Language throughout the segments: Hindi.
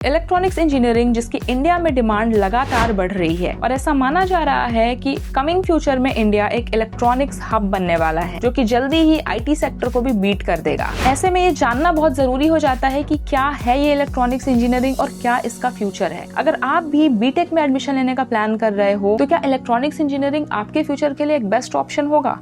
इलेक्ट्रॉनिक्स इंजीनियरिंग जिसकी इंडिया में डिमांड लगातार बढ़ रही है और ऐसा माना जा रहा है कि कमिंग फ्यूचर में इंडिया एक इलेक्ट्रॉनिक्स हब बनने वाला है जो कि जल्दी ही आईटी सेक्टर को भी बीट कर देगा। ऐसे में ये जानना बहुत जरूरी हो जाता है कि क्या है ये इलेक्ट्रॉनिक्स इंजीनियरिंग और क्या इसका फ्यूचर है। अगर आप भी बीटेक में एडमिशन लेने का प्लान कर रहे हो तो क्या इलेक्ट्रॉनिक्स इंजीनियरिंग आपके फ्यूचर के लिए एक बेस्ट ऑप्शन होगा?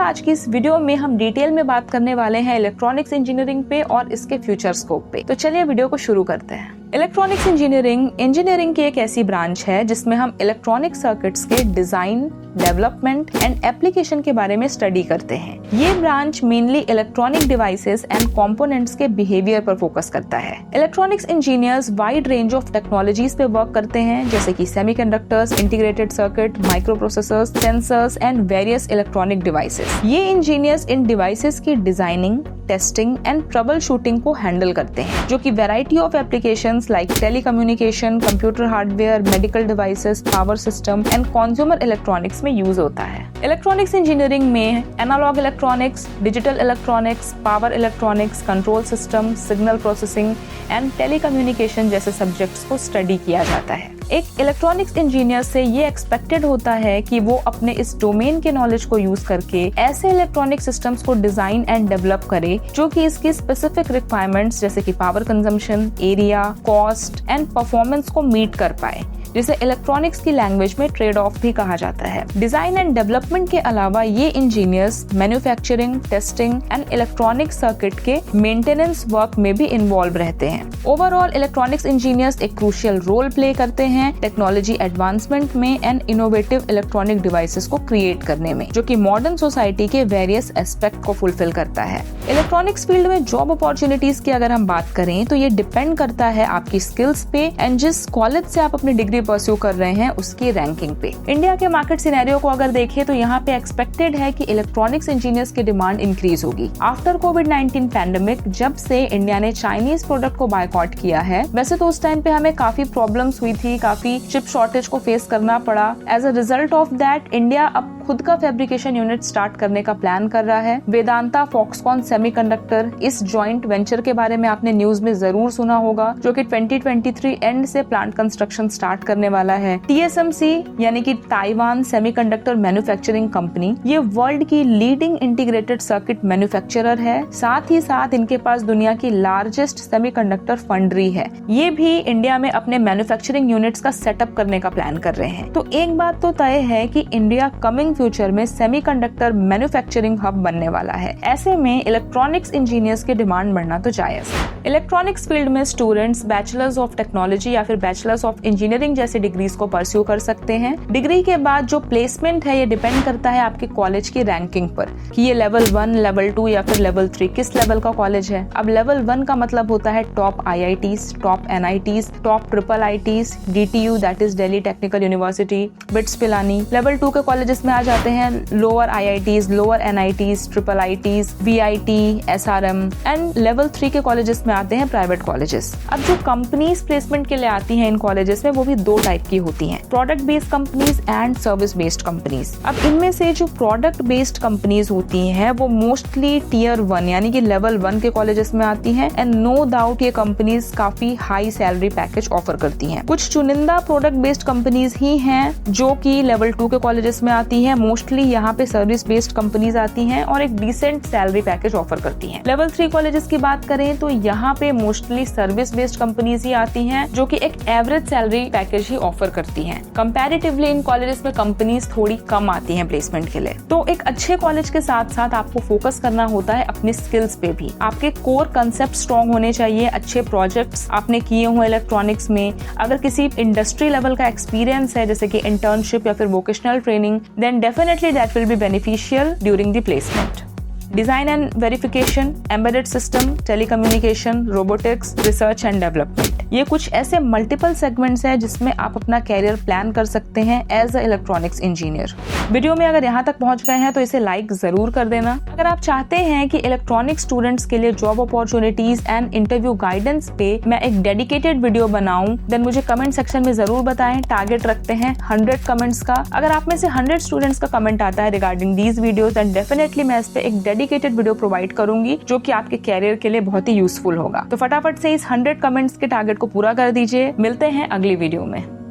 आज की इस वीडियो में हम डिटेल में बात करने वाले हैं इलेक्ट्रॉनिक्स इंजीनियरिंग पे और इसके फ्यूचर स्कोप पे। तो चलिए वीडियो को शुरू करते हैं। इलेक्ट्रॉनिक्स इंजीनियरिंग की एक ऐसी ब्रांच है जिसमें हम इलेक्ट्रॉनिक सर्किट्स के डिजाइन, डेवलपमेंट एंड एप्लीकेशन के बारे में स्टडी करते हैं। ये branch mainly electronic devices and components के बिहेवियर पर फोकस करता है। Electronics engineers wide range of technologies पे वर्क करते हैं जैसे कि semiconductors, integrated circuit, micro processors, sensors and various electronic devices. ये इंजीनियर्स इन डिवाइसेस की designing, testing and trouble shooting को हैंडल करते हैं जो कि variety of applications like telecommunication, computer hardware, medical devices, power system and consumer electronics में यूज होता है। इलेक्ट्रॉनिक्स इंजीनियरिंग में analog electronics, digital electronics, power electronics, control system, signal processing and telecommunication जैसे सब्जेक्ट्स को स्टडी किया जाता है। एक इलेक्ट्रॉनिक्स इंजीनियर से ये एक्सपेक्टेड होता है कि वो अपने इस डोमेन के नॉलेज को यूज करके ऐसे इलेक्ट्रॉनिक सिस्टम्स को डिजाइन एंड डेवलप करे जो कि इसकी स्पेसिफिक रिक्वायरमेंट्स जैसे कि power consumption, area, cost and performance को मीट कर पाए, जिसे इलेक्ट्रॉनिक्स की लैंग्वेज में ट्रेड ऑफ भी कहा जाता है। डिजाइन एंड डेवलपमेंट के अलावा ये engineers manufacturing, testing and electronic circuit के मेंटेनेंस वर्क में भी इन्वॉल्व रहते हैं। ओवरऑल इलेक्ट्रॉनिक्स इंजीनियर्स एक क्रूशियल रोल प्ले करते हैं टेक्नोलॉजी एडवांसमेंट में एंड इनोवेटिव इलेक्ट्रॉनिक डिवाइसेस को क्रिएट करने में, जो कि मॉडर्न सोसाइटी के वेरियस एस्पेक्ट को फुलफिल करता है। इलेक्ट्रॉनिक्स फील्ड में जॉब अपॉर्चुनिटीज की अगर हम बात करें तो ये डिपेंड करता है आपकी स्किल्स पे एंड जिस कॉलेज से आप अपनी डिग्री परस्यू कर रहे हैं उसकी रैंकिंग पे। इंडिया के मार्केट सिनेरियो को अगर देखें तो यहाँ पे एक्सपेक्टेड है कि इलेक्ट्रॉनिक्स इंजीनियर्स की डिमांड इंक्रीज होगी आफ्टर कोविड-19 पैंडेमिक। जब से इंडिया ने चाइनीज प्रोडक्ट को बायकॉट किया है, वैसे तो उस टाइम पे हमें काफी प्रॉब्लम्स हुई थी, काफी चिप शॉर्टेज को फेस करना पड़ा। As a result of that India अब खुद का फैब्रिकेशन यूनिट स्टार्ट करने का प्लान कर रहा है। वेदांता फॉक्सकॉन सेमीकंडक्टर, इस जॉइंट वेंचर के बारे में आपने न्यूज में जरूर सुना होगा, जो कि 2023 एंड से प्लांट कंस्ट्रक्शन स्टार्ट करने वाला है। TSMC यानी कि ताइवान सेमीकंडक्टर मैन्युफैक्चरिंग कंपनी, ये वर्ल्ड की लीडिंग इंटीग्रेटेड सर्किट मैन्युफैक्चरर है। साथ ही साथ इनके पास दुनिया की लार्जेस्ट सेमीकंडक्टर फाउंड्री है। ये भी इंडिया में अपने मैन्युफैक्चरिंग यूनिट्स का सेटअप करने का प्लान कर रहे हैं। तो एक बात तो तय है कि इंडिया कमिंग फ्यूचर में सेमीकंडक्टर मैन्युफैक्चरिंग हब बनने वाला है। ऐसे में इलेक्ट्रॉनिक्स इंजीनियर्स की डिमांड बढ़ना तो जायज है। इलेक्ट्रॉनिक्स फील्ड में स्टूडेंट्स बैचलर्स ऑफ टेक्नोलॉजी या फिर बैचलर्स ऑफ इंजीनियरिंग जैसे डिग्रीज को परस्यू कर सकते हैं। डिग्री के बाद जो प्लेसमेंट है ये डिपेंड करता है आपके कॉलेज की रैंकिंग पर कि ये लेवल 1, लेवल 2 या फिर लेवल 3 किस लेवल का कॉलेज है। अब लेवल 1 का मतलब होता है top IITs, top NITs, top triple ITs, DTU that is Delhi technical university, bits Pilani. Level 2 के कॉलेजेस में आ जाते हैं lower IITs, lower NITs, triple ITs, VIT, SRM and level 3 के कॉलेजेस में आते हैं प्राइवेट कॉलेजेस। अब जो कंपनीज प्लेसमेंट के लिए आती हैं इन कॉलेजेस में वो भी दो टाइप की होती हैं, product based companies and service based companies. अब इनमें से जो प्रोडक्ट बेस्ड कंपनीज होती हैं वो मोस्टली टियर 1 यानी कि लेवल 1 के कॉलेजेस में आती हैं एंड नो डाउट ये कंपनीज काफी हाई सैलरी पैकेज ऑफर करती हैं। कुछ चुनिंदा प्रोडक्ट बेस्ड कंपनीज ही हैं जो कि लेवल 2 के कॉलेजेस में आती हैं। मोस्टली यहाँ पे सर्विस बेस्ड कंपनीज आती हैं और एक डिसेंट सैलरी पैकेज ऑफर करती हैं। लेवल 3 कॉलेजेस की बात करें तो यहाँ पे मोस्टली सर्विस बेस्ड कंपनीज ही आती हैं जो कि एक एवरेज सैलरी पैकेज ही ऑफर करती हैं। कंपैरेटिवली इन कॉलेजेस में कंपनीज थोड़ी कम आती हैं प्लेसमेंट के लिए। तो एक अच्छे कॉलेज के साथ साथ आपको फोकस करना होता है अपने स्किल्स पे भी। आपके कोर कंसेप्ट स्ट्रॉन्ग होने चाहिए, अच्छे प्रोजेक्ट्स आपने किए हुए इलेक्ट्रॉनिक्स में। अगर किसी इंडस्ट्री लेवल का एक्सपीरियंस है जैसे कि इंटर्नशिप या फिर vocational training, then definitely that will be beneficial during the placement. Design and verification, embedded system, telecommunication, robotics, research and development, ये कुछ ऐसे मल्टीपल सेगमेंट्स हैं जिसमें आप अपना कैरियर प्लान कर सकते हैं as a electronics engineer. Video में अगर यहाँ तक पहुंच गए हैं तो इसे लाइक जरूर कर देना। अगर आप चाहते हैं कि इलेक्ट्रॉनिक स्टूडेंट्स के लिए job opportunities and interview guidance पे मैं एक डेडिकेटेड वीडियो बनाऊं, देन मुझे कमेंट सेक्शन में जरूर बताएं। टारगेट रखते हैं 100 कमेंट्स का। अगर आप में से 100 स्टूडेंट्स का कमेंट आता है regarding these videos, then definitely मैं इस पे एक डेडिकेटेड वीडियो प्रोवाइड करूंगी जो कि आपके कैरियर के लिए बहुत ही यूजफुल होगा। तो फटाफट से इस 100 कमेंट्स के टारगेट को पूरा कर दीजिए। मिलते हैं अगली वीडियो में।